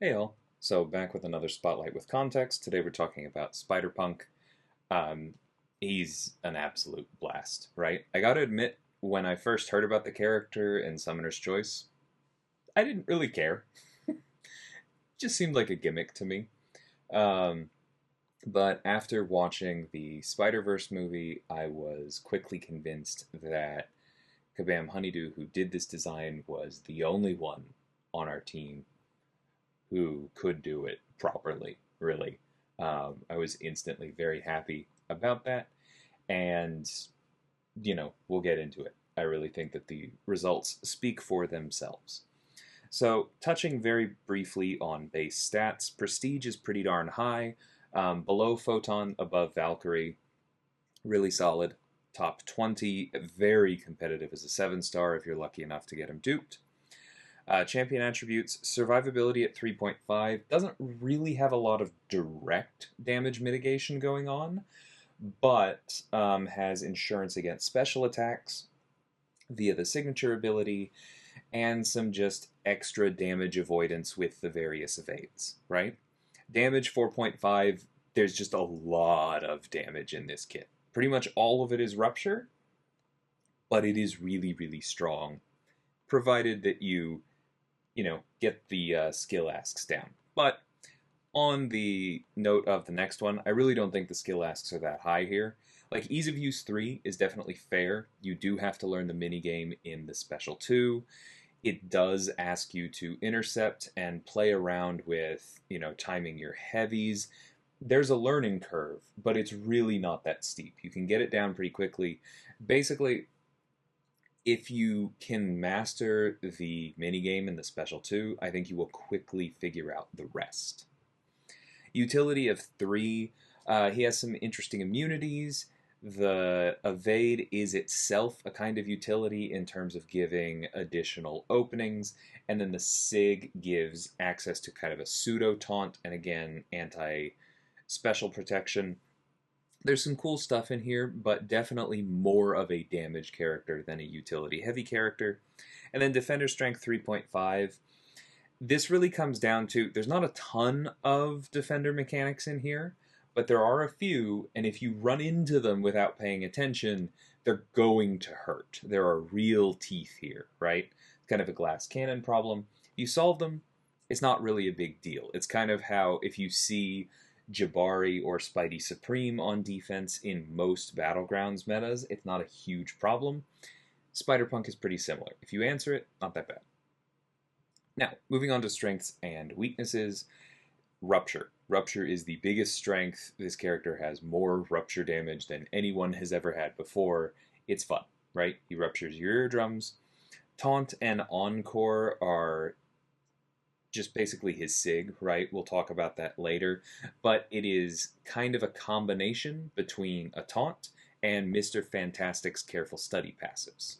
Hey all. So back with another Spotlight with Context. Today we're talking about Spider-Punk. Um, he's an absolute blast, right? I gotta admit, when I first heard about the character in Summoner's Choice, I didn't really care. Just seemed like a gimmick to me. Um, but after watching the Spider-Verse movie, I was quickly convinced that Kabam Honeydew, who did this design, was the only one on our team who could do it properly, really. I was instantly very happy about that. And, we'll get into it. I really think that the results speak for themselves. So, touching very briefly on base stats, Prestige is pretty darn high. Below Photon, above Valkyrie, really solid. Top 20, very competitive as a 7-star if you're lucky enough to get him duped. Champion attributes, survivability at 3.5 doesn't really have a lot of direct damage mitigation going on, but has insurance against special attacks via the signature ability and some just extra damage avoidance with the various evades, right? Damage 4.5, there's just a lot of damage in this kit. Pretty much all of it is rupture, but it is really, really strong, provided that you get the skill asks down. But on the note of the next one, I really don't think the skill asks are that high here. Like, ease of use 3 is definitely fair. You do have to learn the minigame in the special 2. It does ask you to intercept and play around with, timing your heavies. There's a learning curve, but it's really not that steep. You can get it down pretty quickly. Basically, if you can master the minigame in the special 2, I think you will quickly figure out the rest. Utility of 3, he has some interesting immunities. The evade is itself a kind of utility in terms of giving additional openings, and then the sig gives access to kind of a pseudo taunt and again anti special protection. There's some cool stuff in here, but definitely more of a damage character than a utility heavy character. And then Defender Strength 3.5. This really comes down to there's not a ton of defender mechanics in here, but there are a few, and if you run into them without paying attention, they're going to hurt. There are real teeth here, right? Kind of a glass cannon problem. You solve them, it's not really a big deal. It's kind of how if you see Jabari or Spidey Supreme on defense in most Battlegrounds metas, it's not a huge problem. Spider-Punk is pretty similar. If you answer it, not that bad. Now, moving on to strengths and weaknesses. Rupture. Rupture is the biggest strength. This character has more rupture damage than anyone has ever had before. It's fun, right? He ruptures your eardrums. Taunt and Encore are just basically his sig, right? We'll talk about that later. But it is kind of a combination between a taunt and Mr. Fantastic's careful study passives.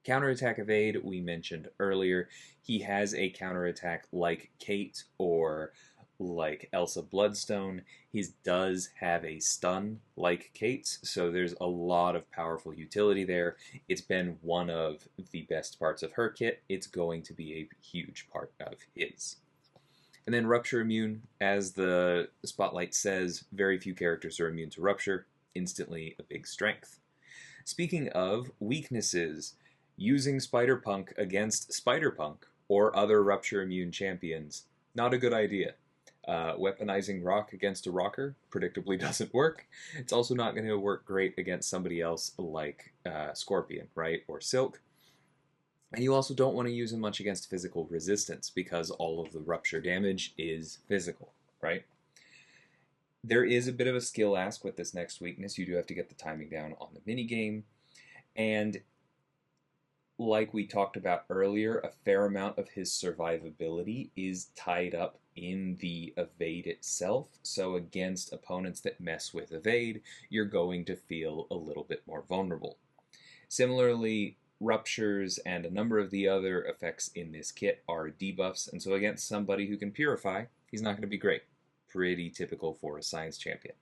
Counterattack evade, we mentioned earlier. He has a counterattack like Kate or like Elsa Bloodstone. He does have a stun like Kate's, so there's a lot of powerful utility there. It's been one of the best parts of her kit. It's going to be a huge part of his. And then Rupture Immune, as the Spotlight says, very few characters are immune to Rupture. Instantly a big strength. Speaking of weaknesses, using Spider-Punk against Spider-Punk or other Rupture Immune champions, not a good idea. Weaponizing rock against a rocker predictably doesn't work. It's also not going to work great against somebody else like Scorpion, right, or Silk. And you also don't want to use him much against physical resistance because all of the rupture damage is physical, right? There is a bit of a skill ask with this next weakness. You do have to get the timing down on the minigame. And like we talked about earlier, a fair amount of his survivability is tied up in the evade itself. So against opponents that mess with evade, you're going to feel a little bit more vulnerable. Similarly, ruptures and a number of the other effects in this kit are debuffs, and so against somebody who can purify, he's not going to be great. Pretty typical for a science champion.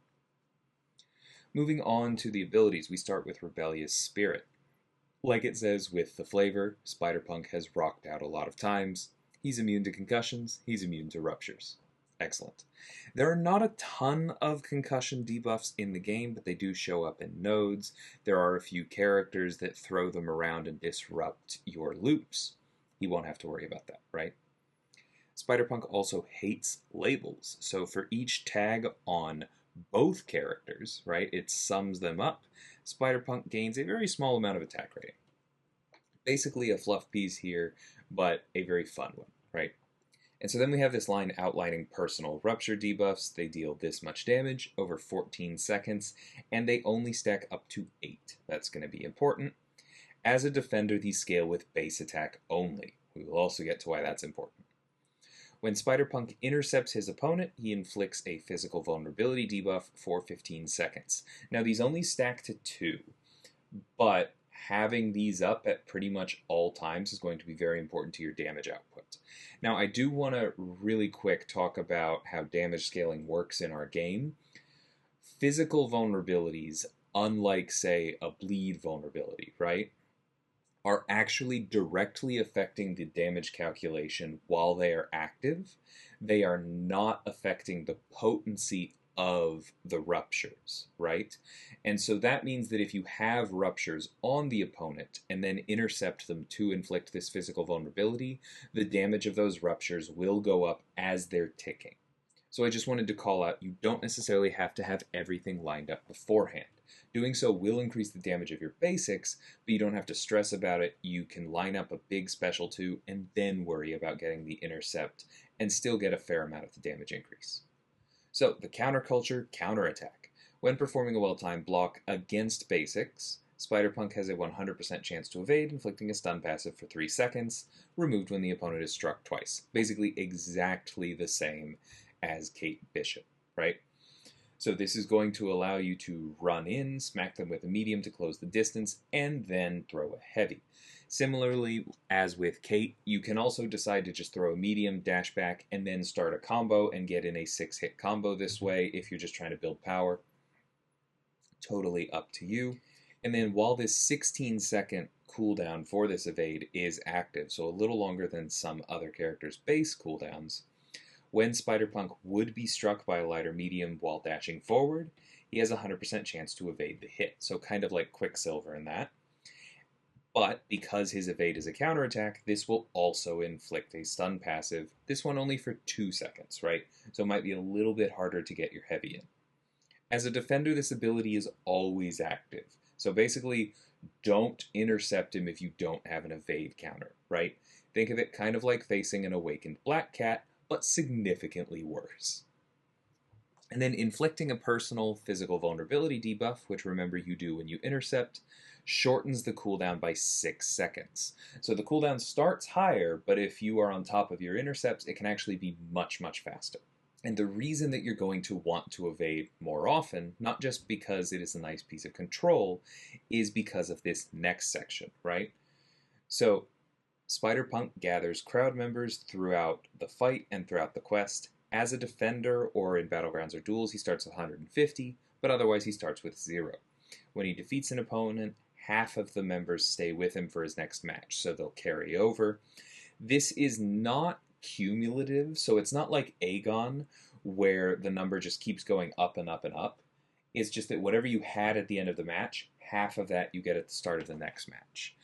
Moving on to the abilities, we start with Rebellious Spirit. Like it says with the flavor, Spider-Punk has rocked out a lot of times. He's immune to concussions. He's immune to ruptures. Excellent. There are not a ton of concussion debuffs in the game, but they do show up in nodes. There are a few characters that throw them around and disrupt your loops. He won't have to worry about that, right? Spider-Punk also hates labels, so for each tag on both characters, right, it sums them up. Spider-Punk gains a very small amount of attack rating. Basically a fluff piece here, but a very fun one, right? And so then we have this line outlining personal rupture debuffs. They deal this much damage over 14 seconds, and they only stack up to 8. That's going to be important. As a defender, these scale with base attack only. We will also get to why that's important. When Spider-Punk intercepts his opponent, he inflicts a physical vulnerability debuff for 15 seconds. Now, these only stack to 2, but having these up at pretty much all times is going to be very important to your damage output. Now, I do want to really quick talk about how damage scaling works in our game. Physical vulnerabilities, unlike, say, a bleed vulnerability, right, are actually directly affecting the damage calculation while they are active. They are not affecting the potency of the ruptures, right? And so that means that if you have ruptures on the opponent and then intercept them to inflict this physical vulnerability, the damage of those ruptures will go up as they're ticking. So I just wanted to call out, you don't necessarily have to have everything lined up beforehand. Doing so will increase the damage of your basics, but you don't have to stress about it. You can line up a big special 2 and then worry about getting the intercept and still get a fair amount of the damage increase. So, the Counterculture Counter-Attack. When performing a well-timed block against basics, Spider-Punk has a 100% chance to evade, inflicting a stun passive for 3 seconds, removed when the opponent is struck twice. Basically exactly the same as Kate Bishop, right? So this is going to allow you to run in, smack them with a medium to close the distance, and then throw a heavy. Similarly, as with Kate, you can also decide to just throw a medium, dash back, and then start a combo and get in a 6-hit combo this way if you're just trying to build power. Totally up to you. And then while this 16-second cooldown for this evade is active, so a little longer than some other characters' base cooldowns, when Spider-Punk would be struck by a lighter medium while dashing forward, he has a 100% chance to evade the hit, so kind of like Quicksilver in that. But because his evade is a counterattack, this will also inflict a stun passive, this one only for 2 seconds, right? So it might be a little bit harder to get your heavy in. As a defender, this ability is always active. So basically, don't intercept him if you don't have an evade counter, right? Think of it kind of like facing an awakened black cat, but significantly worse. And then inflicting a personal physical vulnerability debuff, which remember you do when you intercept, shortens the cooldown by 6 seconds. So the cooldown starts higher, but if you are on top of your intercepts, it can actually be much, much faster. And the reason that you're going to want to evade more often, not just because it is a nice piece of control, is because of this next section, right? So Spider-Punk gathers crowd members throughout the fight and throughout the quest. As a defender or in battlegrounds or duels, he starts with 150, but otherwise he starts with 0. When he defeats an opponent, half of the members stay with him for his next match, so they'll carry over. This is not cumulative, so it's not like Aegon, where the number just keeps going up and up and up. It's just that whatever you had at the end of the match, half of that you get at the start of the next match.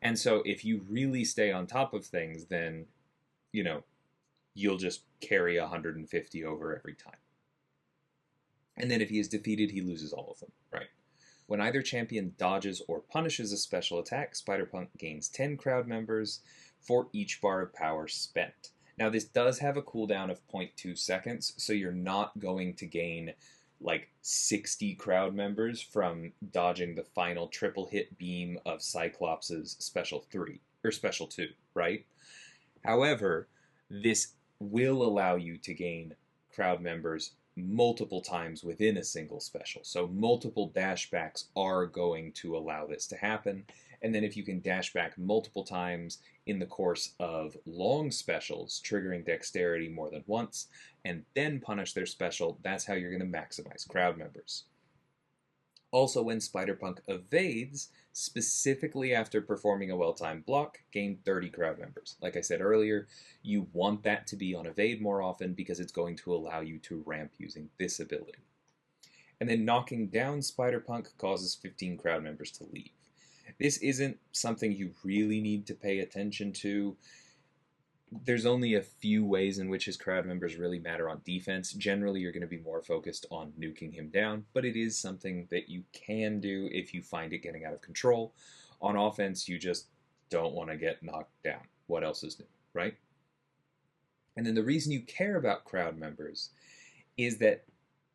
And so if you really stay on top of things, then, you'll just carry 150 over every time. And then if he is defeated, he loses all of them, right? When either champion dodges or punishes a special attack, Spider-Punk gains 10 crowd members for each bar of power spent. Now this does have a cooldown of 0.2 seconds, so you're not going to gain like 60 crowd members from dodging the final triple hit beam of Cyclops' special 3 or special 2, right? However, this will allow you to gain crowd members multiple times within a single special. So multiple dashbacks are going to allow this to happen. And then if you can dash back multiple times in the course of long specials, triggering dexterity more than once, and then punish their special, that's how you're going to maximize crowd members. Also, when Spider-Punk evades, specifically after performing a well-timed block, gain 30 crowd members. Like I said earlier, you want that to be on evade more often because it's going to allow you to ramp using this ability. And then knocking down Spider-Punk causes 15 crowd members to leave. This isn't something you really need to pay attention to. There's only a few ways in which his crowd members really matter on defense. Generally, you're going to be more focused on nuking him down, but it is something that you can do if you find it getting out of control. On offense, you just don't want to get knocked down. What else is new, right? And then the reason you care about crowd members is that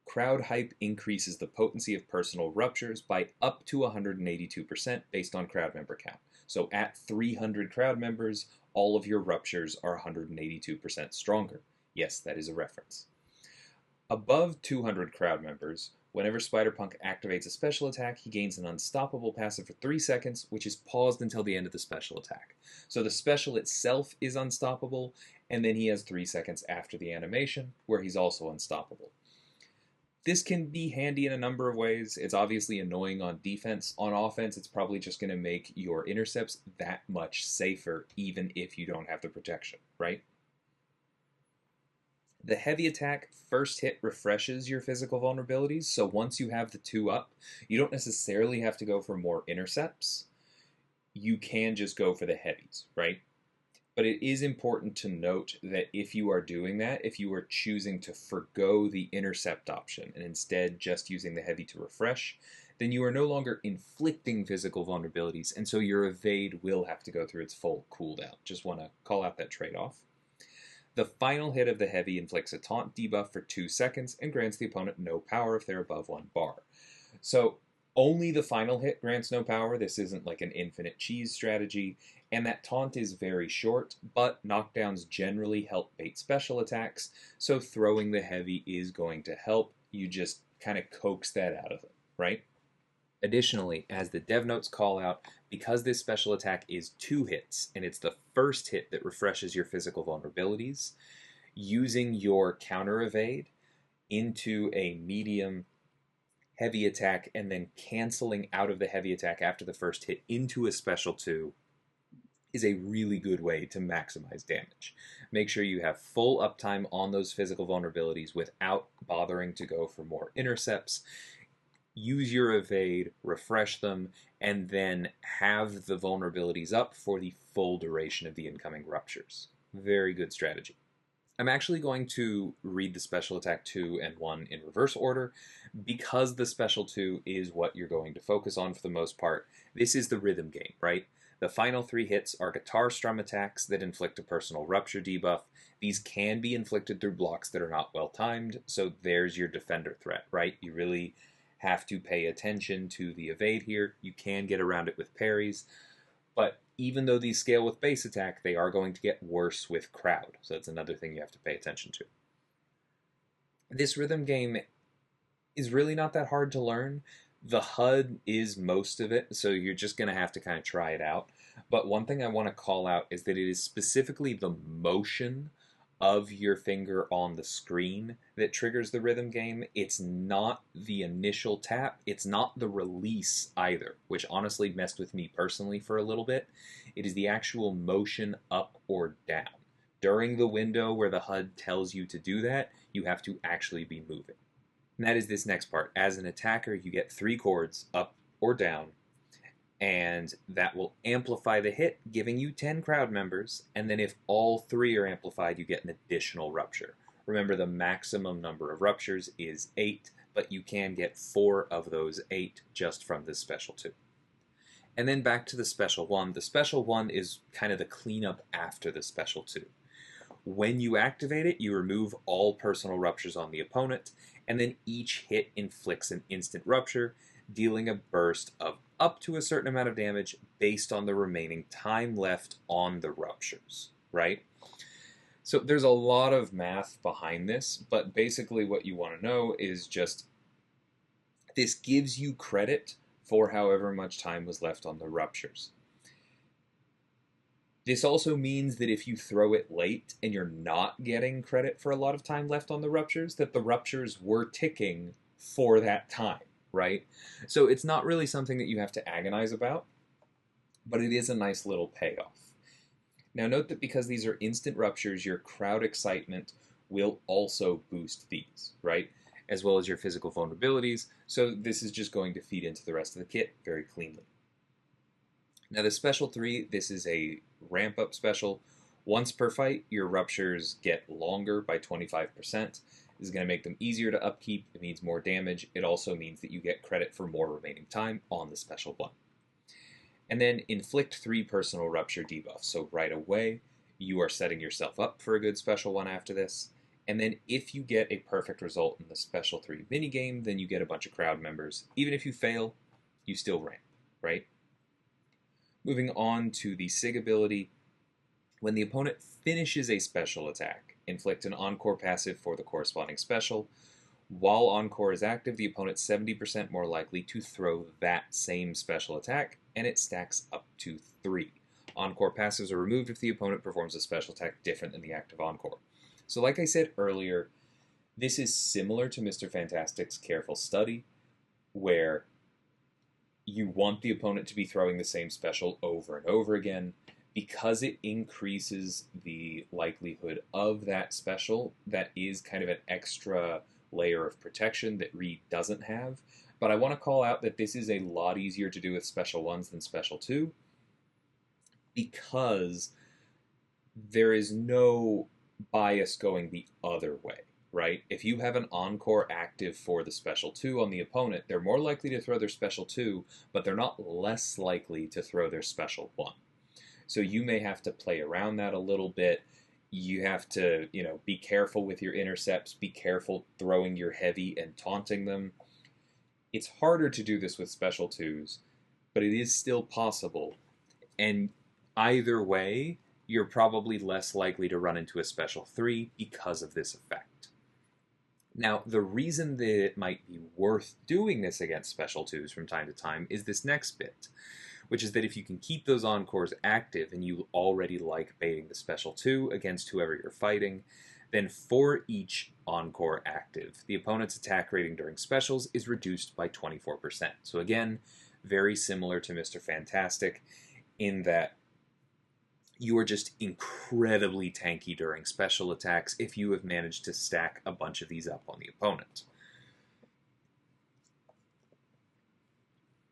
crowd hype increases the potency of personal ruptures by up to 182% based on crowd member count. So at 300 crowd members, all of your ruptures are 182% stronger. Yes, that is a reference. Above 200 crowd members, whenever Spider-Punk activates a special attack, he gains an unstoppable passive for 3 seconds, which is paused until the end of the special attack. So the special itself is unstoppable, and then he has 3 seconds after the animation, where he's also unstoppable. This can be handy in a number of ways. It's obviously annoying on defense. On offense, it's probably just going to make your intercepts that much safer, even if you don't have the protection, right? The heavy attack first hit refreshes your physical vulnerabilities, so once you have the 2 up, you don't necessarily have to go for more intercepts. You can just go for the heavies, right? But it is important to note that if you are doing that, if you are choosing to forgo the intercept option and instead just using the heavy to refresh, then you are no longer inflicting physical vulnerabilities, and so your evade will have to go through its full cooldown. Just want to call out that trade-off. The final hit of the heavy inflicts a taunt debuff for 2 seconds and grants the opponent no power if they're above 1 bar. So only the final hit grants no power. This isn't like an infinite cheese strategy. And that taunt is very short, but knockdowns generally help bait special attacks, so throwing the heavy is going to help. You just kind of coax that out of them, right? Additionally, as the dev notes call out, because this special attack is 2 hits, and it's the first hit that refreshes your physical vulnerabilities, using your counter evade into a medium heavy attack and then canceling out of the heavy attack after the first hit into a special 2 is a really good way to maximize damage. Make sure you have full uptime on those physical vulnerabilities without bothering to go for more intercepts. Use your evade, refresh them, and then have the vulnerabilities up for the full duration of the incoming ruptures. Very good strategy. I'm actually going to read the special attack 2 and 1 in reverse order because the special 2 is what you're going to focus on for the most part. This is the rhythm game, right? The final 3 hits are guitar strum attacks that inflict a personal rupture debuff. These can be inflicted through blocks that are not well timed, so there's your defender threat, right? You really have to pay attention to the evade here. You can get around it with parries, but even though these scale with base attack, they are going to get worse with crowd, so that's another thing you have to pay attention to. This rhythm game is really not that hard to learn. The HUD is most of it, so you're just going to have to kind of try it out. But one thing I want to call out is that it is specifically the motion of your finger on the screen that triggers the rhythm game. It's not the initial tap. It's not the release either, which honestly messed with me personally for a little bit. It is the actual motion up or down. During the window where the HUD tells you to do that, you have to actually be moving. And that is this next part. As an attacker, you get 3 chords, up or down, and that will amplify the hit, giving you 10 crowd members, and then if all 3 are amplified, you get an additional rupture. Remember, the maximum number of ruptures is 8, but you can get 4 of those 8 just from this special 2. And then back to the special 1. The special 1 is kind of the cleanup after the special 2. When you activate it, you remove all personal ruptures on the opponent, and then each hit inflicts an instant rupture, dealing a burst of up to a certain amount of damage based on the remaining time left on the ruptures, right? So there's a lot of math behind this, but basically what you want to know is just this gives you credit for however much time was left on the ruptures. This also means that if you throw it late and you're not getting credit for a lot of time left on the ruptures, that the ruptures were ticking for that time, right? So it's not really something that you have to agonize about, but it is a nice little payoff. Now note that because these are instant ruptures, your crowd excitement will also boost these, right? As well as your physical vulnerabilities, so this is just going to feed into the rest of the kit very cleanly. Now the special 3, this is a ramp up special. Once per fight, your ruptures get longer by 25%. This is going to make them easier to upkeep. It means more damage. It also means that you get credit for more remaining time on the special 1. And then inflict 3 personal rupture debuffs. So right away, you are setting yourself up for a good special 1 after this. And then if you get a perfect result in the special 3 minigame, then you get a bunch of crowd members. Even if you fail, you still ramp, right? Moving on to the SIG ability. When the opponent finishes a special attack, inflict an Encore passive for the corresponding special. While Encore is active, the opponent's 70% more likely to throw that same special attack, and it stacks up to 3. Encore passives are removed if the opponent performs a special attack different than the active Encore. So like I said earlier, this is similar to Mr. Fantastic's Careful Study, where you want the opponent to be throwing the same special over and over again. Because it increases the likelihood of that special, that is kind of an extra layer of protection that Reed doesn't have. But I want to call out that this is a lot easier to do with special 1s than special 2, because there is no bias going the other way, right? If you have an Encore active for the special 2 on the opponent, they're more likely to throw their special 2, but they're not less likely to throw their special 1. So you may have to play around that a little bit. You have to, be careful with your intercepts, be careful throwing your heavy and taunting them. It's harder to do this with special 2s, but it is still possible. And either way, you're probably less likely to run into a special 3 because of this effect. Now, the reason that it might be worth doing this against special 2s from time to time is this next bit, which is that if you can keep those Encores active and you already like baiting the special 2 against whoever you're fighting, then for each Encore active, the opponent's attack rating during specials is reduced by 24%. So again, very similar to Mr. Fantastic in that you are just incredibly tanky during special attacks if you have managed to stack a bunch of these up on the opponent.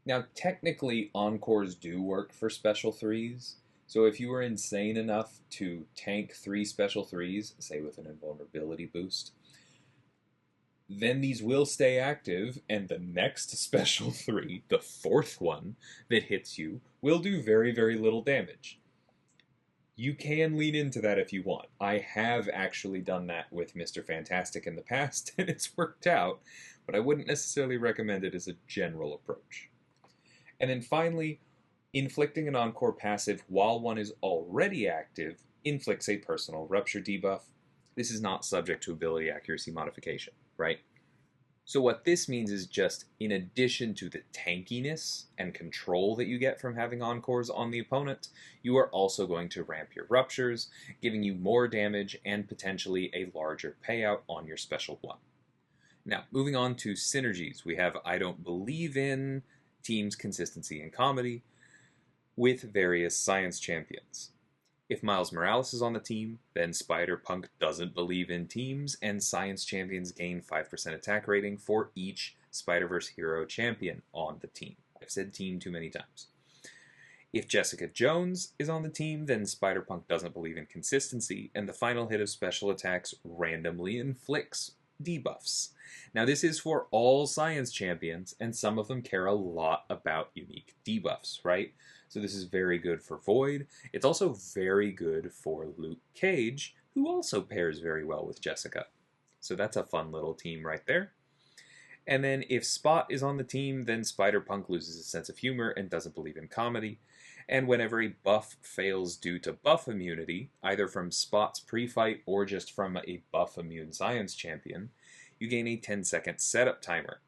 Now, technically, Encores do work for special 3s, so if you were insane enough to tank 3 special 3s, say with an invulnerability boost, then these will stay active, and the next special 3, the 4th one that hits you, will do very, very little damage. You can lean into that if you want. I have actually done that with Mr. Fantastic in the past, and it's worked out, but I wouldn't necessarily recommend it as a general approach. And then finally, inflicting an Encore passive while one is already active inflicts a personal rupture debuff. This is not subject to ability accuracy modification, right? So what this means is just, in addition to the tankiness and control that you get from having Encores on the opponent, you are also going to ramp your ruptures, giving you more damage and potentially a larger payout on your special 1. Now, moving on to Synergies, we have I Don't Believe In, Teams, Consistency, and Comedy, with various science champions. If Miles Morales is on the team, then Spider-Punk doesn't believe in teams, and science champions gain 5% attack rating for each Spider-Verse hero champion on the team. I've said team too many times. If Jessica Jones is on the team, then Spider-Punk doesn't believe in consistency, and the final hit of special attacks randomly inflicts debuffs. Now, this is for all science champions, and some of them care a lot about unique debuffs, right? So this is very good for Void. It's also very good for Luke Cage, who also pairs very well with Jessica. So that's a fun little team right there. And then if Spot is on the team, then Spider-Punk loses his sense of humor and doesn't believe in comedy. And whenever a buff fails due to buff immunity, either from Spot's pre-fight or just from a buff-immune science champion, you gain a 10-second setup timer.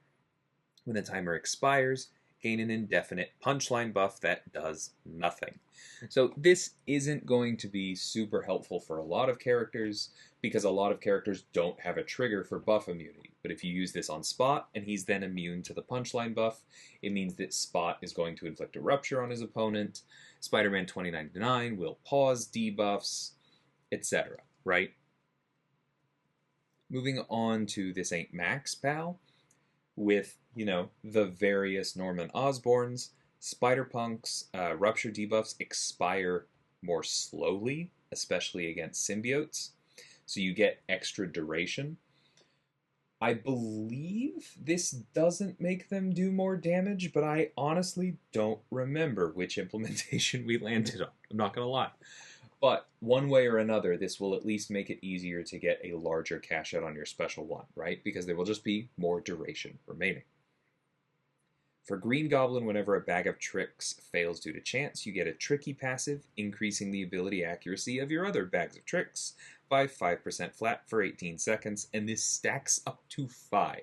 When the timer expires, gain an indefinite punchline buff that does nothing. So this isn't going to be super helpful for a lot of characters, because a lot of characters don't have a trigger for buff immunity. But if you use this on Spot, and he's then immune to the punchline buff, it means that Spot is going to inflict a rupture on his opponent. Spider-Man 2099 will pause debuffs, etc., right? Moving on to This Ain't Max, pal, with, the various Norman Osborns, Spider-Punk's rupture debuffs expire more slowly, especially against symbiotes, so you get extra duration. I believe this doesn't make them do more damage, but I honestly don't remember which implementation we landed on. I'm not going to lie. But one way or another, this will at least make it easier to get a larger cash out on your special one, right? Because there will just be more duration remaining. For Green Goblin, whenever a bag of tricks fails due to chance, you get a tricky passive, increasing the ability accuracy of your other bags of tricks by 5% flat for 18 seconds, and this stacks up to 5.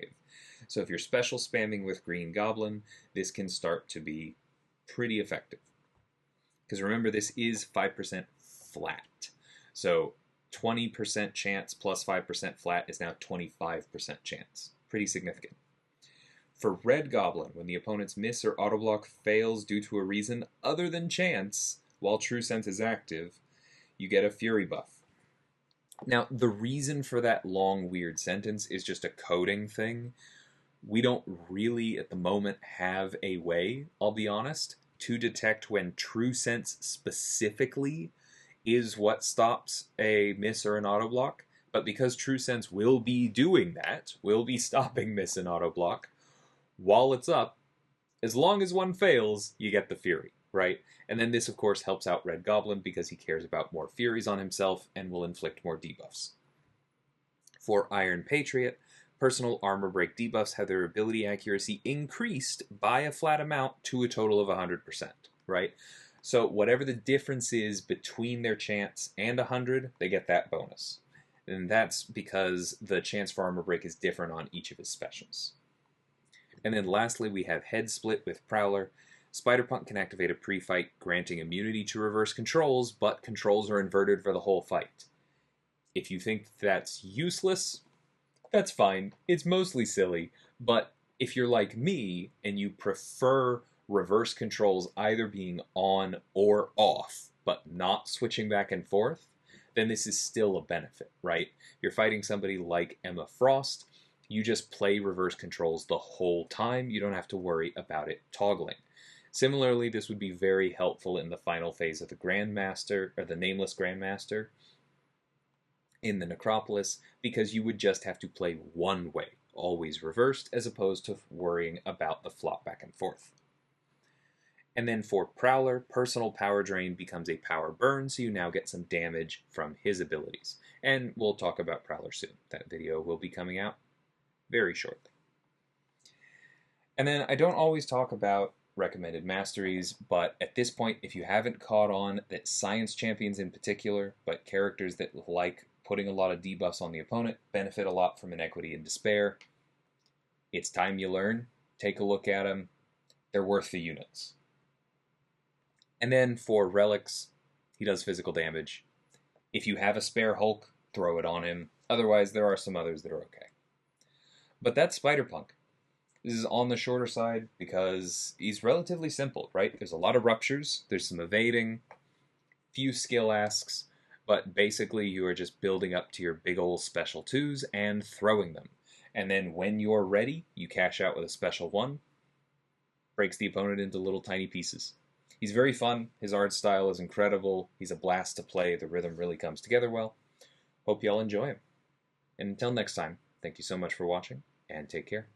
So if you're special spamming with Green Goblin, this can start to be pretty effective. Because remember, this is 5% flat. So 20% chance plus 5% flat is now 25% chance. Pretty significant. For Red Goblin, when the opponent's miss or autoblock fails due to a reason other than chance, while True Sense is active, you get a Fury buff. Now, the reason for that long, weird sentence is just a coding thing. We don't really, at the moment, have a way, I'll be honest, to detect when True Sense specifically is what stops a miss or an autoblock. But because True Sense will be doing that, will be stopping miss and autoblock, while it's up, as long as one fails, you get the Fury, right? And then this, of course, helps out Red Goblin because he cares about more Furies on himself and will inflict more debuffs. For Iron Patriot, personal armor break debuffs have their ability accuracy increased by a flat amount to a total of 100%, right? So whatever the difference is between their chance and 100, they get that bonus. And that's because the chance for armor break is different on each of his specials. And then lastly, we have Head Split with Prowler. Spider-Punk can activate a pre-fight, granting immunity to reverse controls, but controls are inverted for the whole fight. If you think that's useless, that's fine. It's mostly silly, but if you're like me and you prefer reverse controls either being on or off, but not switching back and forth, then this is still a benefit, right? If you're fighting somebody like Emma Frost, you just play reverse controls the whole time. You don't have to worry about it toggling. Similarly, this would be very helpful in the final phase of the Grandmaster, or the Nameless Grandmaster, in the Necropolis, because you would just have to play one way, always reversed, as opposed to worrying about the flop back and forth. And then for Prowler, personal power drain becomes a power burn, so you now get some damage from his abilities. And we'll talk about Prowler soon. That video will be coming out very shortly. And then I don't always talk about recommended masteries, but at this point, if you haven't caught on that Science Champions in particular, but characters that like putting a lot of debuffs on the opponent, benefit a lot from Inequity and Despair, it's time you learn. Take a look at them. They're worth the units. And then for Relics, he does physical damage. If you have a spare Hulk, throw it on him. Otherwise, there are some others that are okay. But that's Spider-Punk. This is on the shorter side because he's relatively simple, right? There's a lot of ruptures, there's some evading, few skill asks, but basically you are just building up to your big old special 2s and throwing them. And then when you're ready, you cash out with a special 1, breaks the opponent into little tiny pieces. He's very fun, his art style is incredible, he's a blast to play, the rhythm really comes together well. Hope y'all enjoy him. And until next time, thank you so much for watching, and take care.